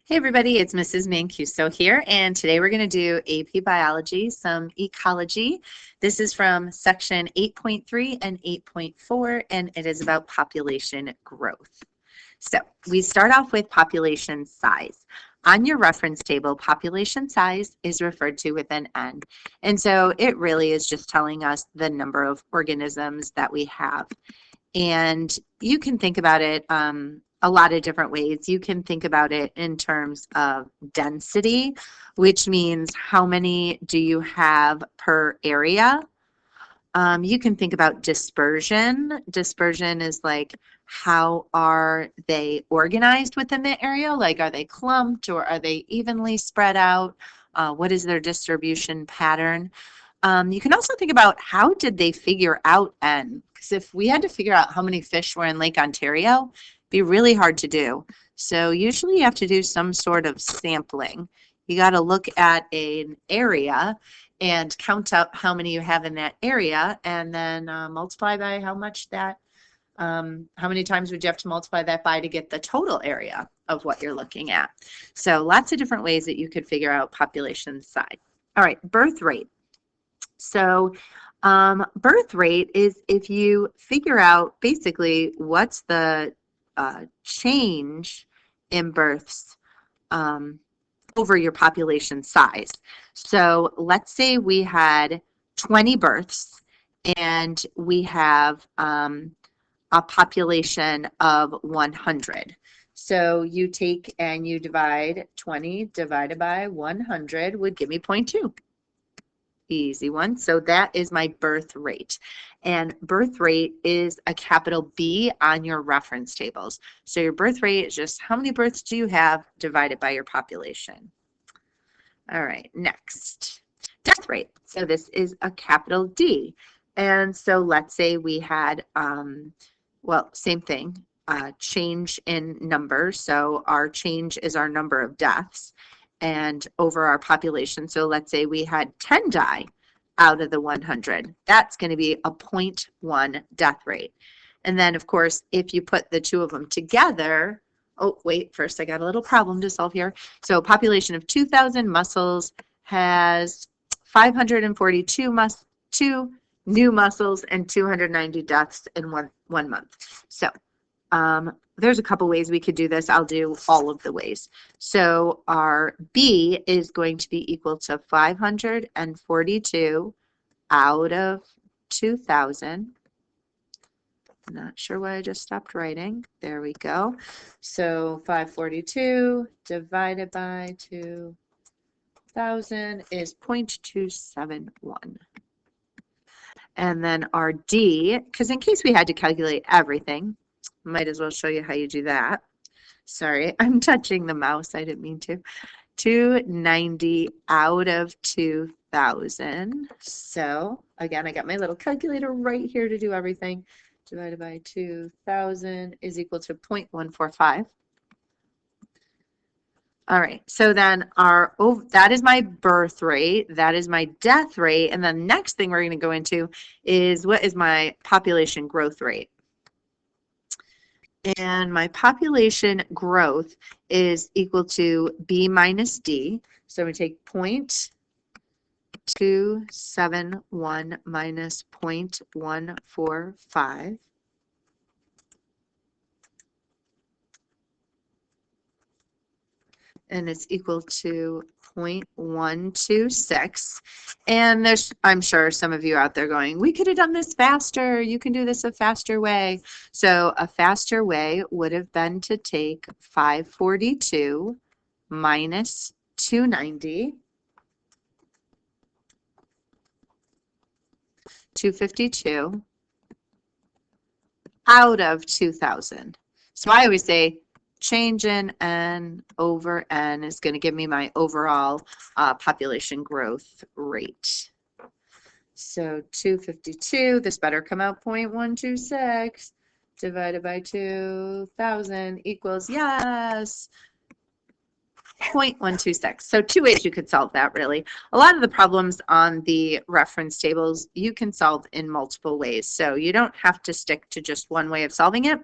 Hey everybody, it's Mrs. Mancuso here, and today we're going to do AP Biology, some ecology. This is from section 8.3 and 8.4, and it is about population growth. So we start off with population size. On your reference table, population size is referred to with an N, and so it really is just telling us the number of organisms that we have. And you can think about it a lot of different ways. You can think about it in terms of density, which means how many do you have per area. You can think about dispersion. Dispersion is like, how are they organized within the area? Like, are they clumped or are they evenly spread out? What is their distribution pattern? You can also think about, how did they figure out N? Because if we had to figure out how many fish were in Lake Ontario, it'd be really hard to do. So usually you have to do some sort of sampling. You got to look at an area and count up how many you have in that area, and then multiply by how much that, how many times would you have to multiply that by to get the total area of what you're looking at. So lots of different ways that you could figure out population size. All right, birth rate. So birth rate is if you figure out basically what's the change in births over your population size. So let's say we had 20 births and we have a population of 100. So you take and you divide 20 divided by 100 would give me 0.2. Easy one. So that is my birth rate. And birth rate is a capital B on your reference tables. So your birth rate is just how many births do you have divided by your population. All right, next. Death rate. So this is a capital D. And so let's say we had, well, same thing, change in numbers. So our change is our number of deaths and over our population. So let's say we had 10 die out of the 100. That's going to be a 0.1 death rate. And then, of course, if you put the two of them together, oh, wait, first I got a little problem to solve here. So population of 2,000 mussels has 542 two new mussels and 290 deaths in one month. So there's a couple ways we could do this. I'll do all of the ways. So our B is going to be equal to 542 out of 2,000. I'm not sure why I just stopped writing. There we go. So 542 divided by 2,000 is 0.271. And then our D, because in case we had to calculate everything, might as well show you how you do that. Sorry, I'm touching the mouse. I didn't mean to. 290 out of 2,000. So again, I got my little calculator right here to do everything. Divided by 2,000 is equal to 0.145. All right, so then that is my birth rate, that is my death rate, and then the next thing we're going to go into is, what is my population growth rate? And my population growth is equal to B minus D. So we take 0.271 minus 0.145. And it's equal to 0.126. And there's, I'm sure some of you out there going, we could have done this faster. You can do this a faster way. So a faster way would have been to take 542 minus 290, 252 out of 2,000. So I always say, change in N over N is going to give me my overall population growth rate. So 252, this better come out 0.126 divided by 2,000 equals, yes, 0.126. So two ways you could solve that, really. A lot of the problems on the reference tables you can solve in multiple ways. So you don't have to stick to just one way of solving it.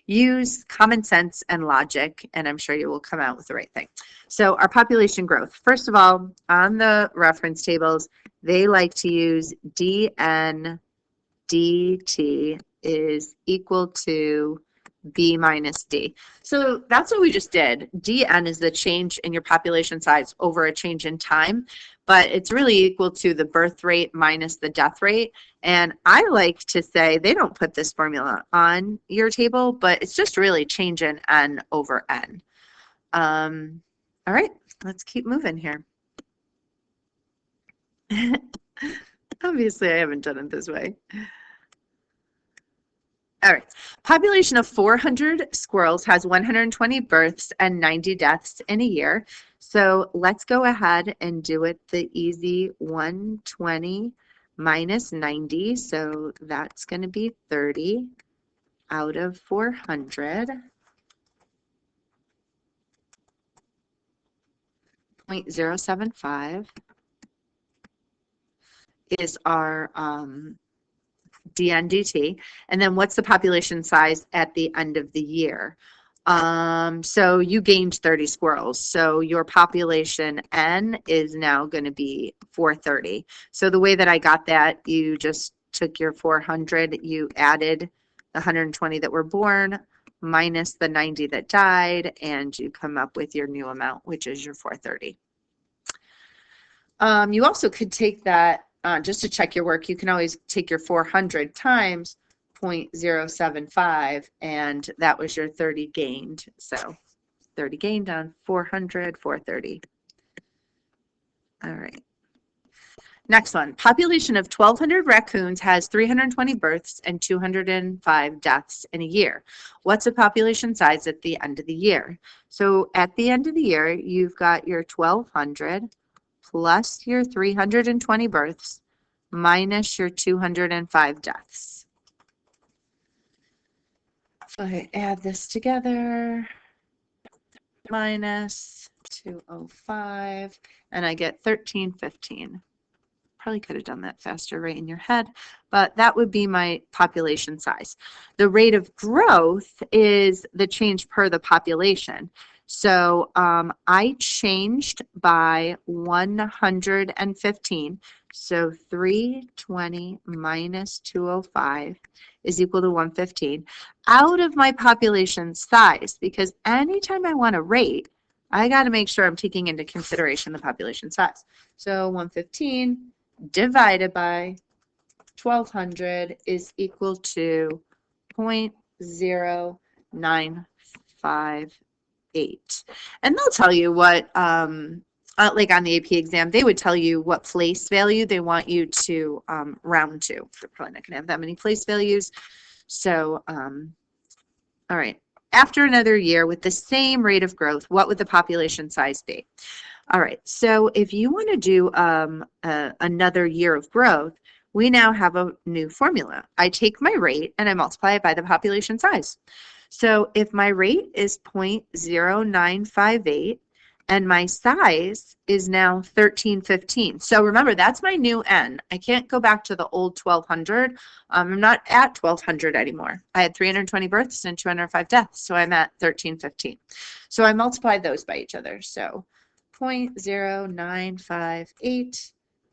use common sense and logic, and I'm sure you will come out with the right thing. So our population growth, first of all, on the reference tables, they like to use dn dt is equal to b minus d. So that's what we just did. dn is the change in your population size over a change in time, but it's really equal to the birth rate minus the death rate. And I like to say they don't put this formula on your table, but it's just really change in n over n. All right, let's keep moving here. Obviously, I haven't done it this way. All right, population of 400 squirrels has 120 births and 90 deaths in a year. So let's go ahead and do it the easy 120 minus 90. So that's going to be 30 out of 400. 0.075 is our dndt, and then what's the population size at the end of the year? So you gained 30 squirrels, so your population n is now going to be 430. So the way that I got that, you just took your 400, you added the 120 that were born minus the 90 that died, and you come up with your new amount, which is your 430. You also could take that, just to check your work, you can always take your 400 times 0.075, and that was your 30 gained. So 30 gained on 400, 430. All right. Next one, population of 1,200 raccoons has 320 births and 205 deaths in a year. What's the population size at the end of the year? So at the end of the year, you've got your 1,200 plus your 320 births minus your 205 deaths. So I add this together, minus 205, and I get 1315. Probably could have done that faster right in your head, but that would be my population size. The rate of growth is the change per the population. So I changed by 115. So 320 minus 205 is equal to 115 out of my population size, because anytime I want to rate, I got to make sure I'm taking into consideration the population size. So 115 divided by 1,200 is equal to 0.0958. And they'll tell you what, like on the AP exam, they would tell you what place value they want you to round to. They're probably not going to have that many place values. So, all right. After another year with the same rate of growth, what would the population size be? All right, so if you want to do another year of growth, we now have a new formula. I take my rate and I multiply it by the population size. So if my rate is 0.0958 and my size is now 1315. So remember, that's my new n. I can't go back to the old 1,200. I'm not at 1,200 anymore. I had 320 births and 205 deaths, so I'm at 1315. So I multiplied those by each other. So 0.0958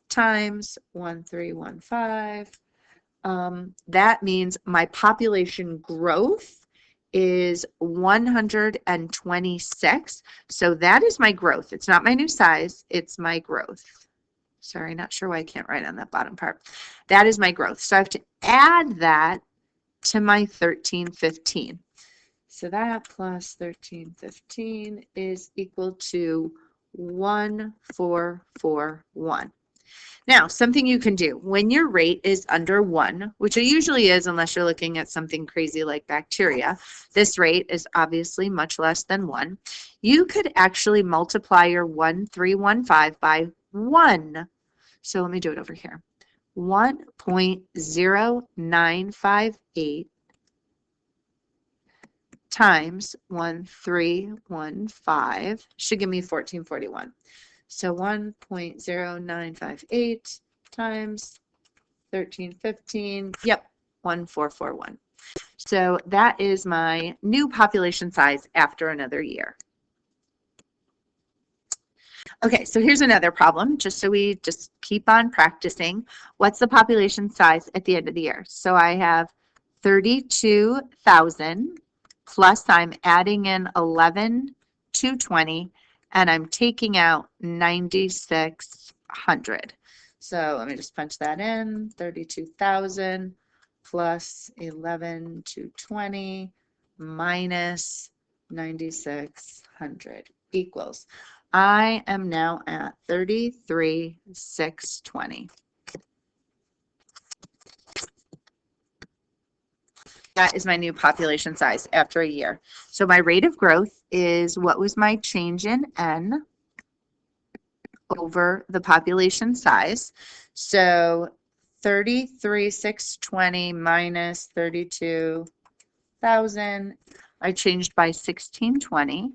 times 1315. That means my population growth is 126. So that is my growth. It's not my new size, it's my growth. Sorry, not sure why I can't write on that bottom part. That is my growth. So I have to add that to my 1315. So that plus 1315 is equal to 1441. Now, something you can do when your rate is under 1, which it usually is unless you're looking at something crazy like bacteria, this rate is obviously much less than 1. You could actually multiply your 1315 by 1. So let me do it over here. 1.0958 times 1315 should give me 1441. So 1.0958 times 1315, yep, 1441. So that is my new population size after another year. Okay, so here's another problem, just so we just keep on practicing. What's the population size at the end of the year? So I have 32,000 plus I'm adding in 11,220 and I'm taking out 9,600. So let me just punch that in, 32,000 plus 11,220 minus 9,600 equals. I am now at 33,620. That is my new population size after a year. So my rate of growth is what was my change in N over the population size. So 33,620 minus 32,000, I changed by 1,620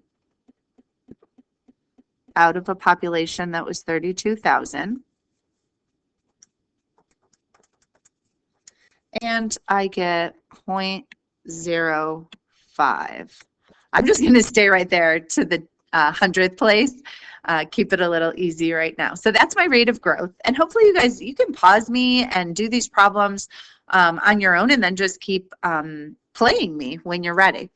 out of a population that was 32,000. And I get 0.05. I'm just going to stay right there to the 100th place. Keep it a little easy right now. So that's my rate of growth. And hopefully you guys, you can pause me and do these problems on your own and then just keep playing me when you're ready.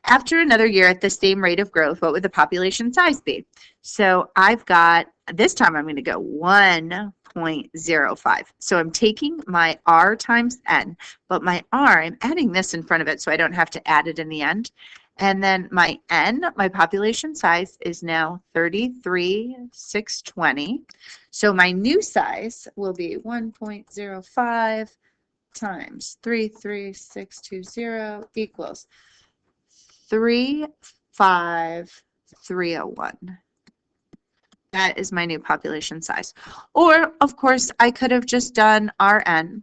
After another year at the same rate of growth, what would the population size be? So I've got, this time I'm going to go 1.05. So I'm taking my R times N, but my R, I'm adding this in front of it so I don't have to add it in the end. And then my N, my population size, is now 33,620. So my new size will be 1.05 times 33,620 equals 35,301. That is my new population size. Or, of course, I could have just done RN,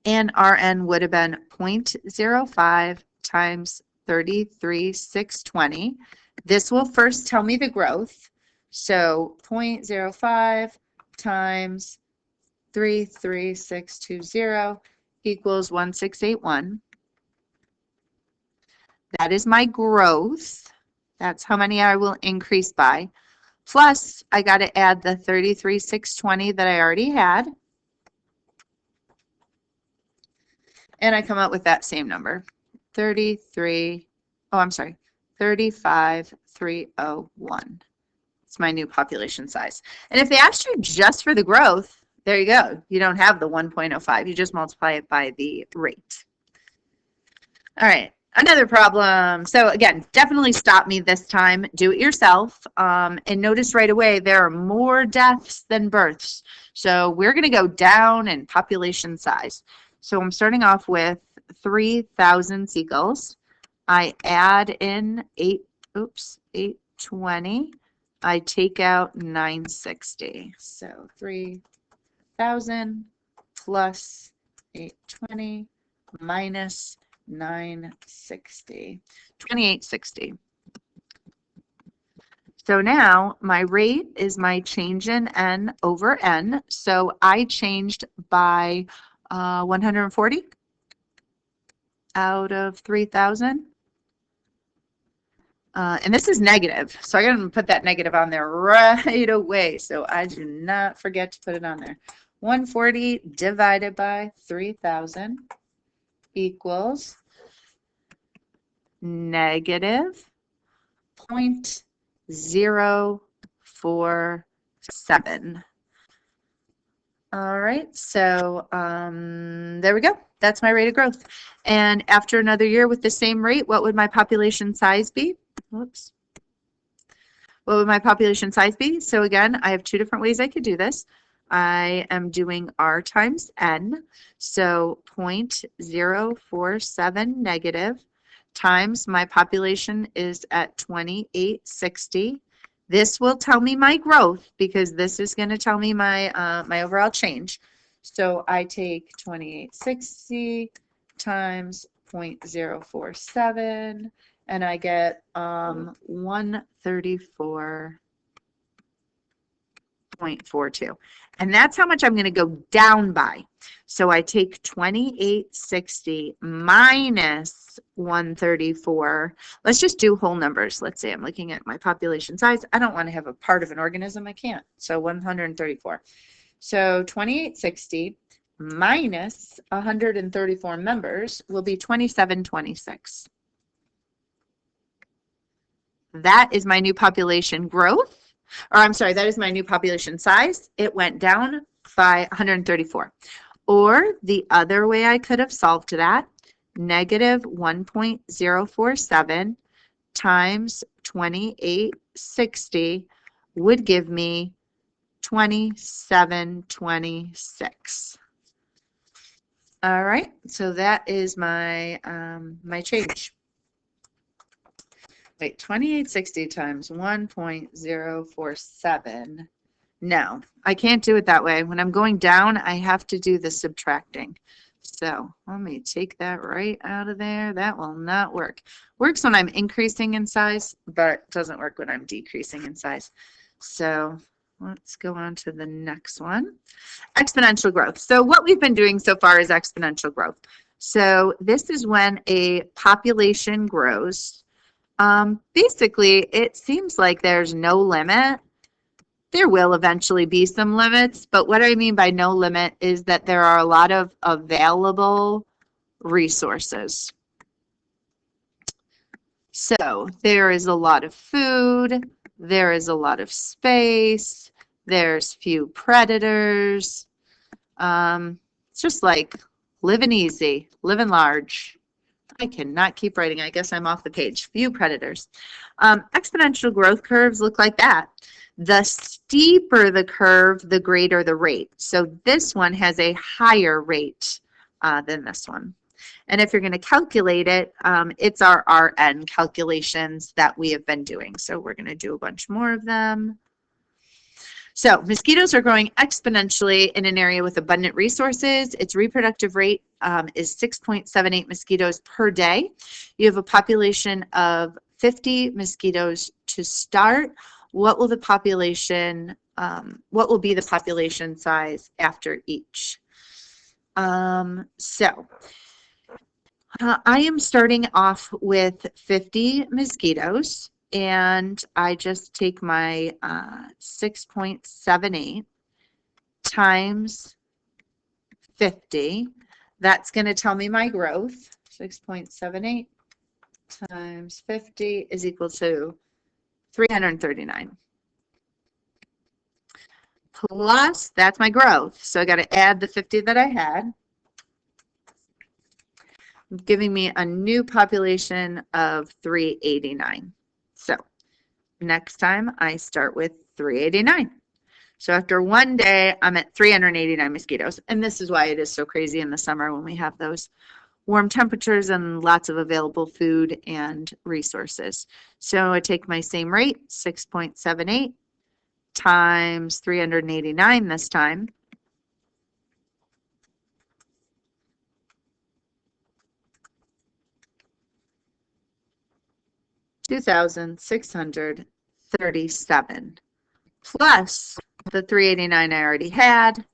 and RN would have been 0.05 times 33,620. This will first tell me the growth. So 0.05 times 33,620 equals 1,681. That is my growth. That's how many I will increase by. Plus, I got to add the 33,620 that I already had. And I come up with that same number, 35,301. It's my new population size. And if they asked you just for the growth, there you go. You don't have the 1.05. You just multiply it by the rate. All right. Another problem. So again, definitely stop me this time. Do it yourself. And notice right away there are more deaths than births. So we're going to go down in population size. So I'm starting off with 3,000 seagulls. I add in 820. I take out 960. So 3,000 plus 820 minus 960, 2860. So now my rate is my change in N over N. So I changed by 140 out of 3,000. And this is negative. So I'm going to put that negative on there right away. So I do not forget to put it on there. 140 divided by 3,000 equals negative 0.047. All right, so there we go. That's my rate of growth. And after another year with the same rate, what would my population size be? Whoops. What would my population size be? So again, I have two different ways I could do this. I am doing R times N, so 0.047 negative times my population is at 2860. This will tell me my growth because this is going to tell me my my overall change. So I take 2860 times 0.047 and I get 134 0.42. And that's how much I'm going to go down by. So I take 2860 minus 134. Let's just do whole numbers. Let's say I'm looking at my population size. I don't want to have a part of an organism. I can't. So 134. So 2860 minus 134 members will be 2726. That is my new population growth. Or I'm sorry, that is my new population size. It went down by 134. Or the other way I could have solved that, negative 1.047 times 2860 would give me 2726. All right, so that is my my change. Wait, 2860 times 1.047. No, I can't do it that way. When I'm going down, I have to do the subtracting. So let me take that right out of there. That will not work. Works when I'm increasing in size, but doesn't work when I'm decreasing in size. So let's go on to the next one. Exponential growth. So what we've been doing so far is exponential growth. So this is when a population grows. Basically, it seems like there's no limit. There will eventually be some limits, but what I mean by no limit is that there are a lot of available resources. So there is a lot of food, there is a lot of space, there's few predators. It's just like living easy, living large. I cannot keep writing. I guess I'm off the page. Few predators. Exponential growth curves look like that. The steeper the curve, the greater the rate. So this one has a higher rate than this one. And if you're going to calculate it, it's our RN calculations that we have been doing. So we're going to do a bunch more of them. So mosquitoes are growing exponentially in an area with abundant resources. Its reproductive rate is 6.78 mosquitoes per day. You have a population of 50 mosquitoes to start. What will the population, what will be the population size after each? I am starting off with 50 mosquitoes. And I just take my 6.78 times 50. That's going to tell me my growth. 6.78 times 50 is equal to 339. Plus, that's my growth. So I got to add the 50 that I had, giving me a new population of 389. So next time I start with 389. So after one day, I'm at 389 mosquitoes. And this is why it is so crazy in the summer when we have those warm temperatures and lots of available food and resources. So I take my same rate, 6.78 times 389 this time. $2,637 plus the 389 I already had.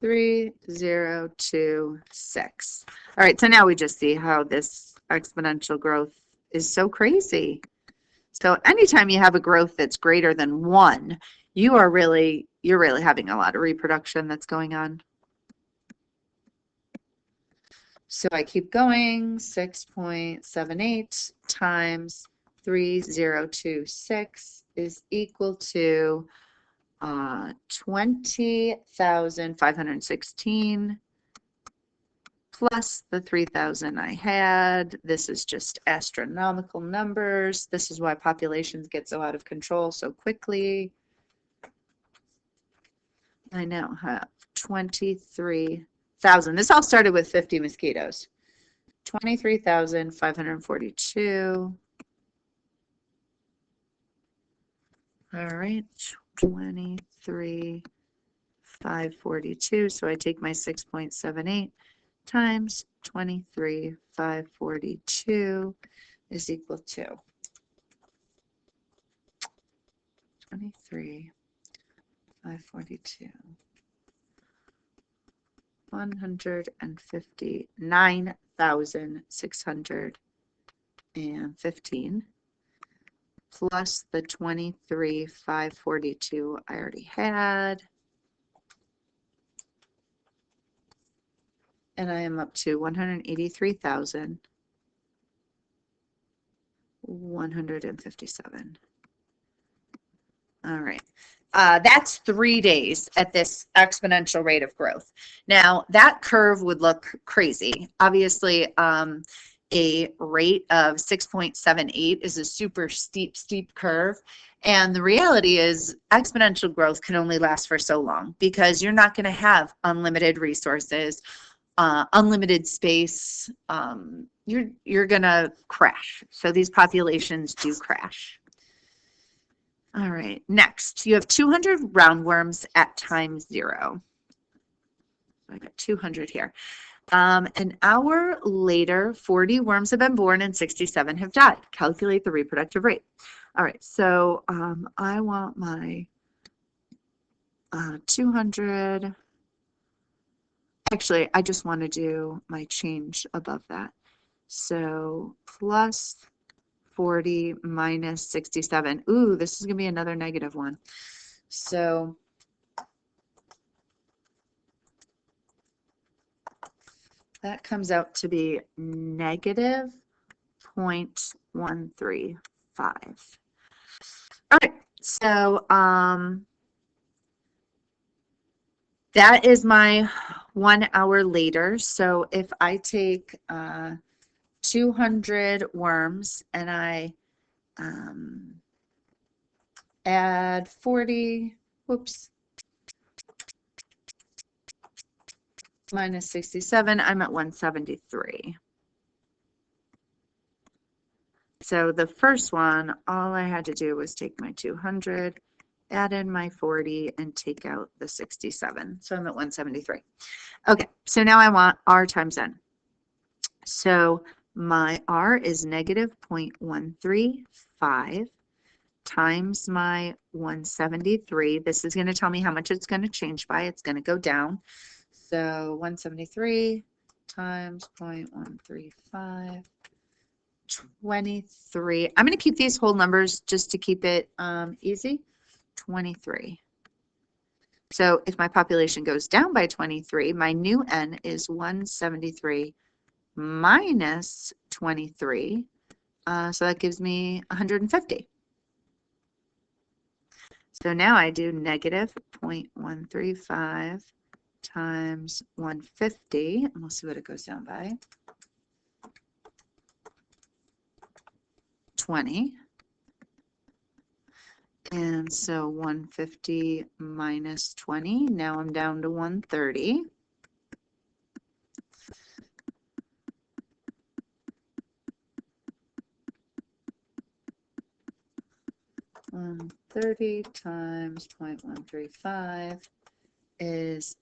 $3,026. All right, so now we just see how this exponential growth is so crazy. So anytime you have a growth that's greater than 1, you're really having a lot of reproduction that's going on. So I keep going, 6.78 times 3,026 is equal to 20,516 plus the 3,000 I had. This is just astronomical numbers. This is why populations get so out of control so quickly. I now have 23,000. This all started with 50 mosquitoes. 23,542. All right, 23,542. So I take my 6.78 times 23,542 is equal to 23,542, 159,615 plus the 23,542 I already had. And I am up to 183,157. All right. That's 3 days at this exponential rate of growth. Now, that curve would look crazy. Obviously, a rate of 6.78 is a super steep curve. And the reality is exponential growth can only last for so long because you're not going to have unlimited resources, unlimited space. You're going to crash. So these populations do crash. All right, next, you have 200 roundworms at time 0. I got 200 here. An hour later, 40 worms have been born and 67 have died. Calculate the reproductive rate. All right, so I want my 200. Actually, I just want to do my change above that. So plus 40 minus 67. Ooh, this is going to be another negative one. So that comes out to be negative 0.135. All right, so that is my 1 hour later. So if I take 200 worms and I add 40, whoops, minus 67, I'm at 173. So the first one, all I had to do was take my 200, add in my 40, and take out the 67. So I'm at 173. Okay, so now I want R times N. So my R is negative 0.135 times my 173. This is going to tell me how much it's going to change by. It's going to go down. So 173 times 0.135, 23. I'm going to keep these whole numbers just to keep it easy. 23. So if my population goes down by 23, my new N is 173 minus 23. So that gives me 150. So now I do negative 0.135 times 150, and we'll see what it goes down by. 20. And so 150 minus 20, now I'm down to 130. And 30 times 0.135 is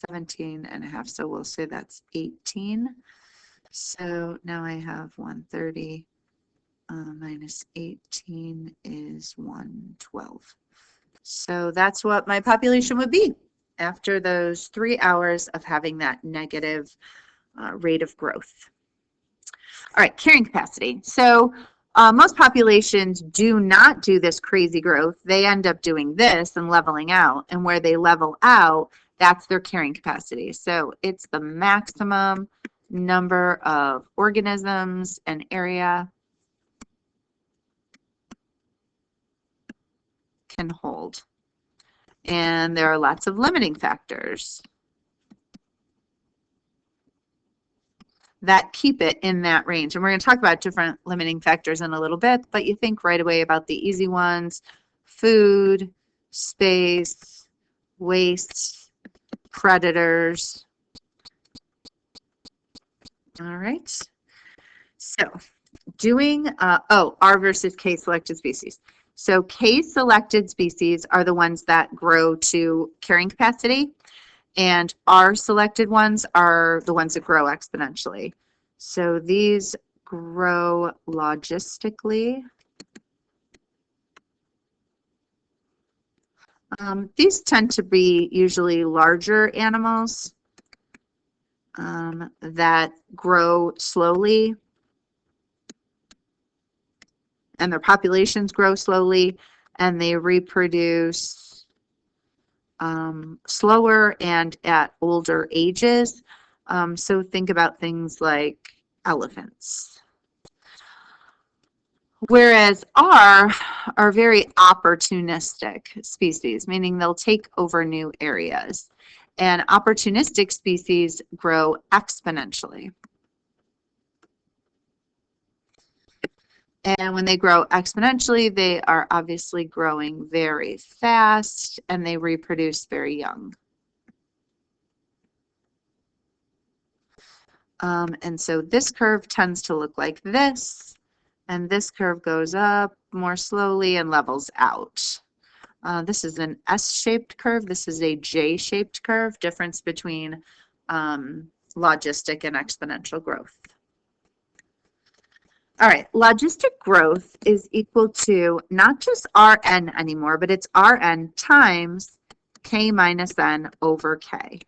17 and a half. So we'll say that's 18. So now I have 130 minus 18 is 112. So that's what my population would be after those 3 hours of having that negative rate of growth. All right, carrying capacity. So most populations do not do this crazy growth. They end up doing this and leveling out. And where they level out, that's their carrying capacity. So it's the maximum number of organisms and area can hold. And there are lots of limiting factors that keep it in that range. And we're going to talk about different limiting factors in a little bit, but you think right away about the easy ones: food, space, waste, predators. All right. So doing, R versus K selected species. So K selected species are the ones that grow to carrying capacity, and R selected ones are the ones that grow exponentially. So these grow logistically. These tend to be usually larger animals that grow slowly, and their populations grow slowly, and they reproduce slower and at older ages. So think about things like elephants. Whereas R are very opportunistic species, meaning they'll take over new areas. And opportunistic species grow exponentially. And when they grow exponentially, they are obviously growing very fast and they reproduce very young. And so this curve tends to look like this, and this curve goes up more slowly and levels out. This is an S-shaped curve. This is a J-shaped curve, difference between logistic and exponential growth. All right, logistic growth is equal to not just Rn anymore, but it's Rn times K minus N over K.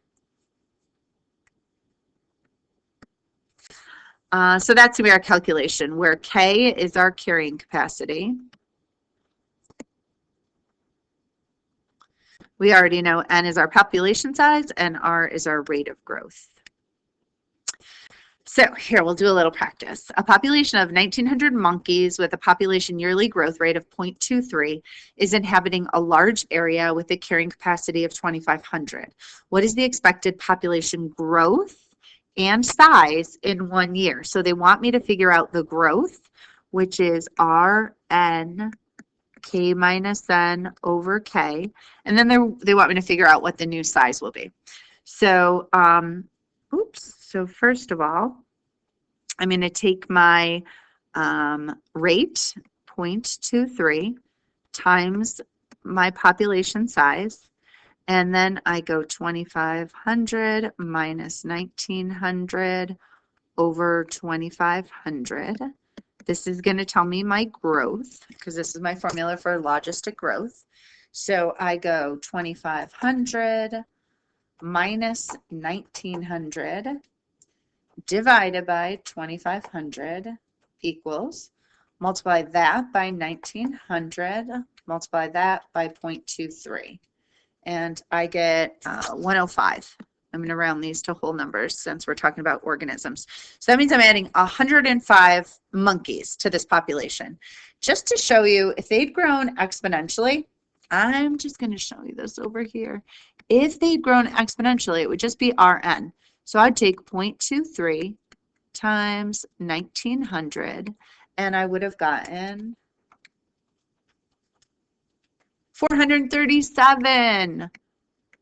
So that's going to be our calculation, where K is our carrying capacity. We already know N is our population size and R is our rate of growth. So here, we'll do a little practice. A population of 1,900 monkeys with a population yearly growth rate of 0.23 is inhabiting a large area with a carrying capacity of 2,500. What is the expected population growth and size in 1 year? So they want me to figure out the growth, which is Rn K minus N over K. And then they want me to figure out what the new size will be. So, so first of all, I'm going to take my rate, 0.23, times my population size, and then I go 2,500 minus 1,900 over 2,500. This is going to tell me my growth, because this is my formula for logistic growth. So I go 2,500 minus 1,900 divided by 2,500 equals, multiply that by 1,900, multiply that by 0.23. And I get 105. I'm going to round these to whole numbers since we're talking about organisms. So that means I'm adding 105 monkeys to this population. Just to show you, if they'd grown exponentially, I'm just going to show you this over here. If they'd grown exponentially, it would just be Rn. So I'd take 0.23 times 1,900, and I would have gotten 437.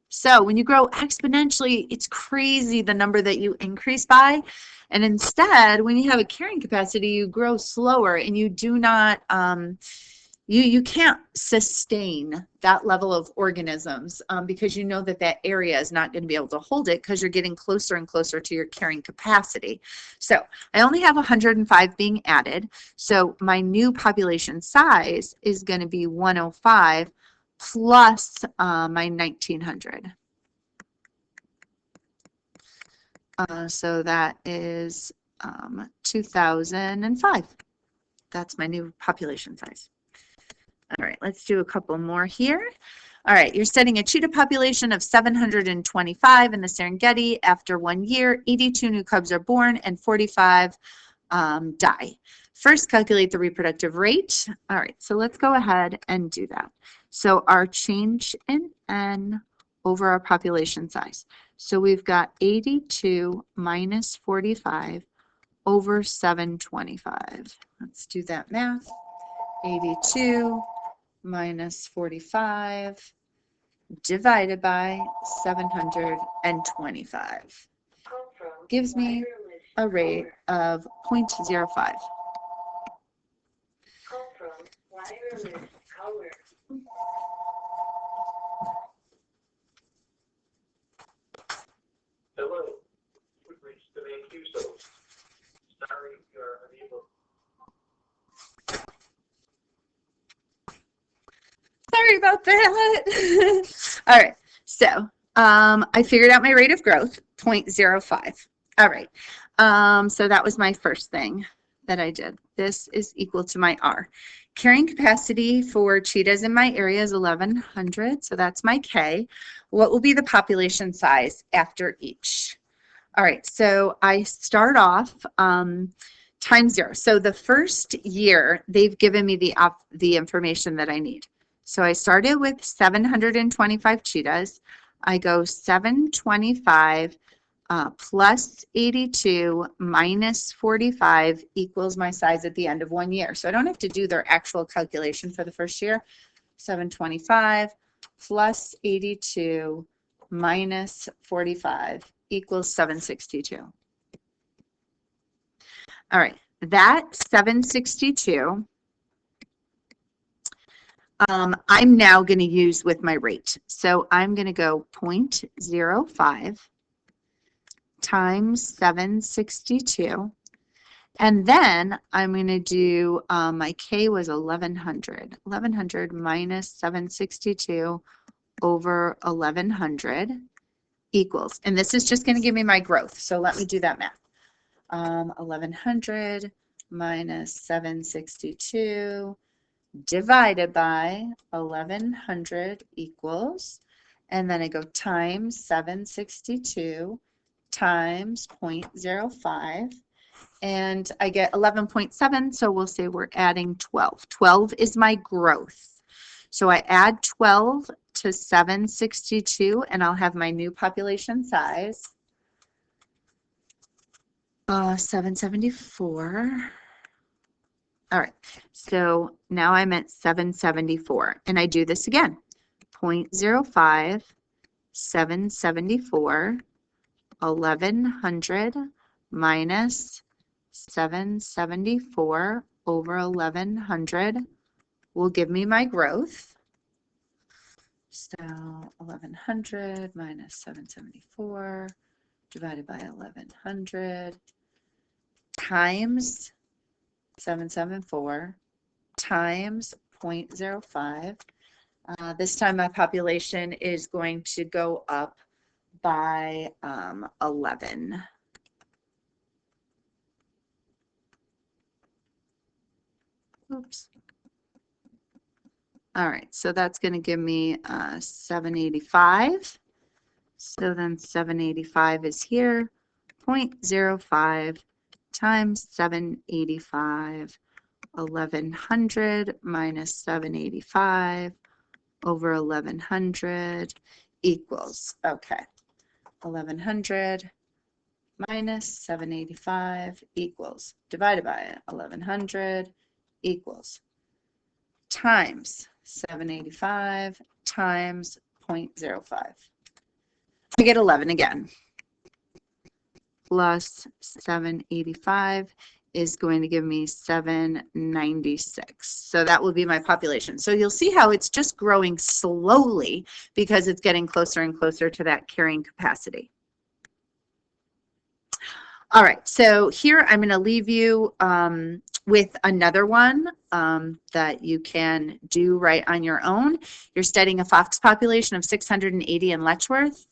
So when you grow exponentially, it's crazy the number that you increase by. And instead, when you have a carrying capacity, you grow slower, and you do not, you can't sustain that level of organisms because you know that that area is not going to be able to hold it because you're getting closer and closer to your carrying capacity. So I only have 105 being added. So my new population size is going to be 105 plus my 1,900. So that is 2,005. That's my new population size. All right, let's do a couple more here. All right, you're studying a cheetah population of 725 in the Serengeti. After 1 year, 82 new cubs are born and 45 die. First, calculate the reproductive rate. All right, so let's go ahead and do that. So our change in N over our population size. So we've got 82 minus 45 over 725. Let's do that math. 82 minus 45 divided by 725 gives me a rate of 0.05. Hello, we've reached the main queue, so sorry, your Sorry about that. All right, so I figured out my rate of growth, 0.05. All right, so that was my first thing that I did. This is equal to my R. Carrying capacity for cheetahs in my area is 1,100, so that's my K. What will be the population size after each? All right, so I start off times 0. So the first year, they've given me the information that I need. So I started with 725 cheetahs. I go 725 plus 82 minus 45 equals my size at the end of 1 year. So I don't have to do their actual calculation for the first year. 725 plus 82 minus 45 equals 762. All right, that 762, I'm now going to use with my rate. So I'm going to go 0.05 times 762. And then I'm going to do, my K was 1,100. 1,100 minus 762 over 1,100 equals, and this is just going to give me my growth. So let me do that math. 1,100 minus 762 divided by 1,100 equals, and then I go times 762 times 0.05, and I get 11.7, so we'll say we're adding 12. 12 is my growth. So I add 12 to 762, and I'll have my new population size, 774. All right, so now I'm at 774, and I do this again. 0.05, 774, 1,100 minus 774 over 1,100 will give me my growth. So 1,100 minus 774 divided by 1,100 times 774 times 0.05. This time my population is going to go up by 11. Oops. All right, so that's going to give me 785. So then 785 is here, 0.05 times 785, 1,100 minus 785 over 1,100 equals, okay, 1,100 minus 785 equals, divided by 1,100 equals, times 785 times 0.05. I get 11 again. Plus 785 is going to give me 796. So that will be my population. So you'll see how it's just growing slowly because it's getting closer and closer to that carrying capacity. All right, so here I'm going to leave you with another one that you can do right on your own. You're studying a fox population of 680 in Letchworth.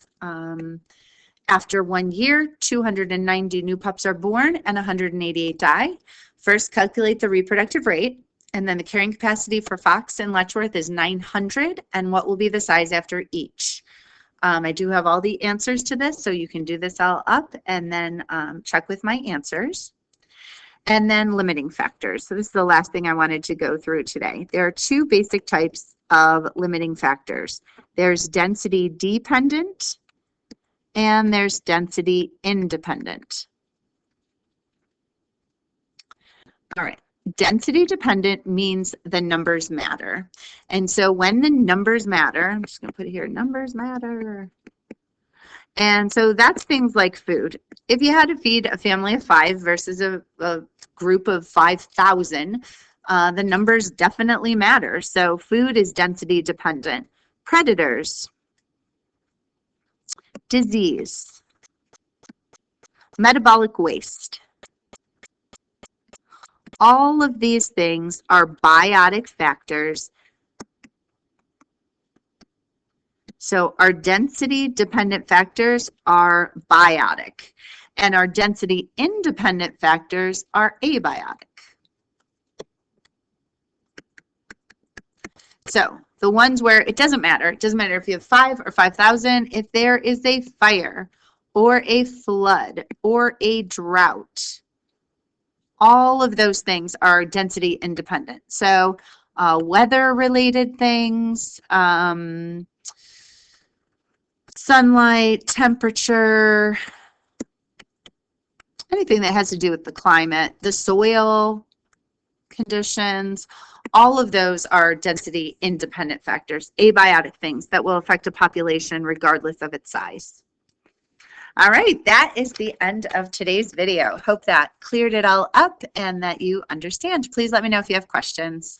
After 1 year, 290 new pups are born and 188 die. First, calculate the reproductive rate, and then the carrying capacity for fox in Letchworth is 900, and what will be the size after each? I do have all the answers to this, so you can do this all up and then check with my answers. And then limiting factors. So this is the last thing I wanted to go through today. There are two basic types of limiting factors. There's density dependent and there's density independent. All right. Density dependent means the numbers matter. And so when the numbers matter, I'm just going to put it here, numbers matter. And so that's things like food. If you had to feed a family of 5 versus a group of 5,000, the numbers definitely matter. So food is density dependent. Predators, disease, metabolic waste, All of these things are biotic factors. So our density-dependent factors are biotic, and our density-independent factors are abiotic. So the ones where it doesn't matter if you have 5 or 5,000, if there is a fire or a flood or a drought, all of those things are density independent. So weather-related things, sunlight, temperature, anything that has to do with the climate, the soil conditions, all of those are density independent factors, abiotic things that will affect a population regardless of its size. All right, that is the end of today's video. Hope that cleared it all up and that you understand. Please let me know if you have questions.